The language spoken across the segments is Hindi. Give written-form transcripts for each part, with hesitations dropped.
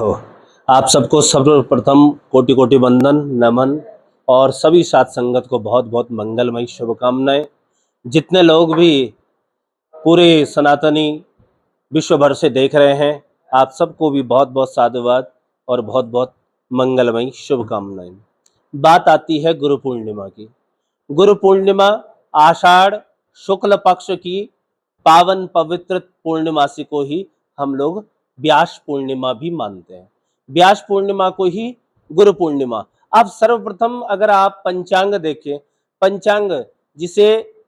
तो आप सबको सर्वप्रथम कोटि कोटि वंदन नमन और सभी साथ संगत को बहुत बहुत मंगलमय शुभकामनाएं। जितने लोग भी पूरे सनातनी विश्व भर से देख रहे हैं, आप सबको भी बहुत बहुत साधुवाद और बहुत बहुत मंगलमय शुभकामनाएं। बात आती है गुरु पूर्णिमा की। गुरु पूर्णिमा आषाढ़ शुक्ल पक्ष की पावन पवित्र पूर्णिमासी को ही हम लोग व्यास पूर्णिमा भी मानते हैं। व्यास पूर्णिमा को ही गुरु पूर्णिमा। अब सर्वप्रथम अगर आप पंचांग देखें, पंचांग जिसे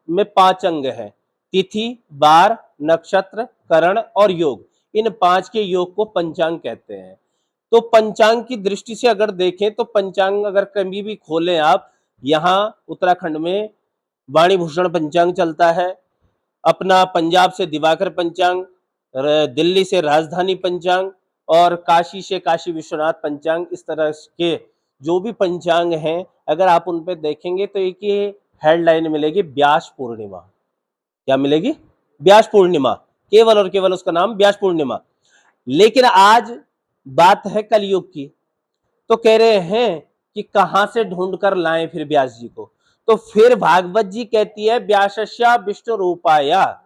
में 5 अंग है, तिथि, वार, नक्षत्र, करण और योग। इन 5 के योग को पंचांग कहते हैं। तो पंचांग की दृष्टि से अगर देखें तो पंचांग अगर कभी भी खोलें आप, यहाँ उत्तराखंड में वाणी भूषण पंचांग चलता है, अपना पंजाब से दिवाकर पंचांग, दिल्ली से राजधानी पंचांग और काशी से काशी विश्वनाथ पंचांग। इस तरह के जो भी पंचांग हैं, अगर आप उन पे देखेंगे तो एक ही हेडलाइन मिलेगी, व्यास पूर्णिमा। क्या मिलेगी? व्यास पूर्णिमा। केवल और केवल उसका नाम व्यास पूर्णिमा। लेकिन आज बात है कलयुग की, तो कह रहे हैं कि कहां से ढूंढ कर लाएं फिर व्यास जी को। तो फिर भागवत जी कहती है व्यासस्या विष्णु रूपाया।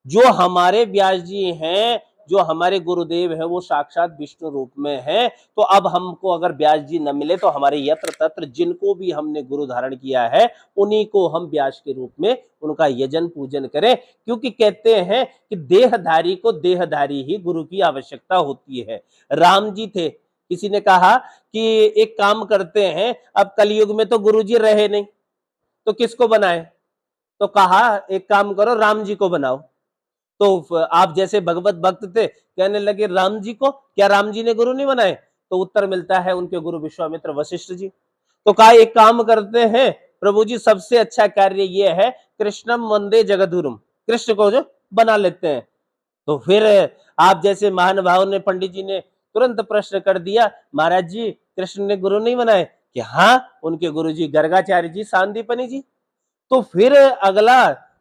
जो हमारे व्यास जी हैं, जो हमारे गुरुदेव हैं, वो साक्षात विष्णु रूप में हैं। तो अब हमको अगर व्यास जी न मिले तो हमारे यत्र तत्र जिनको भी हमने गुरु धारण किया है, उन्हीं को हम व्यास के रूप में उनका यजन पूजन करें। क्योंकि कहते हैं कि देहधारी को देहधारी ही गुरु की आवश्यकता होती है। राम जी थे, किसी ने कहा कि एक काम करते हैं, अब कलयुग में तो गुरु जी रहे नहीं, तो किसको बनाए? तो कहा एक काम करो, राम जी को बनाओ। तो आप जैसे भगवत भक्त थे, कहने लगे राम जी को, क्या राम जी ने गुरु नहीं बनाए? तो उत्तर मिलता है उनके गुरु विश्वामित्र वशिष्ठ जी। तो कहा एक काम करते हैं प्रभु जी, सबसे अच्छा कार्य ये है, कृष्णम वंदे जगद्गुरुम, कृष्ण को जो बना लेते हैं। तो फिर आप जैसे महानुभाव ने, पंडित जी ने तुरंत प्रश्न कर दिया, महाराज जी कृष्ण ने गुरु नहीं बनाए? कि हाँ, उनके गुरु जी गर्गाचार्य जी, सांदीपनि जी। तो फिर अगला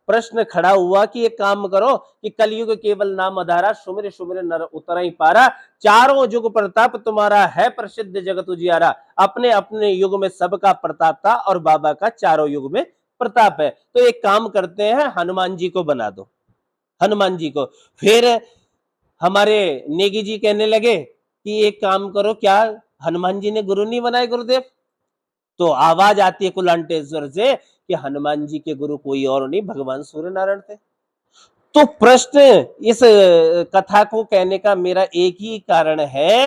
प्रश्न खड़ा हुआ कि एक काम करो कि कलयुग केवल नाम आधारा, सुमिर सुमिर नर उतर ही पारा, चारों युग प्रताप तुम्हारा है प्रसिद्ध जगत उजियारा। अपने अपने युग में सबका प्रताप था और बाबा का चारों युग में प्रताप है। तो एक काम करते हैं, हनुमान जी को बना दो, हनुमान जी को। फिर हमारे नेगी जी कहने लगे कि एक काम करो, क्या हनुमान जी ने गुरु नहीं बनाए गुरुदेव? तो आवाज आती है कुलांटेश्वर से कि हनुमान जी के गुरु कोई और नहीं, भगवान सूर्य नारायण थे। तो प्रश्न, इस कथा को कहने का मेरा एक ही कारण है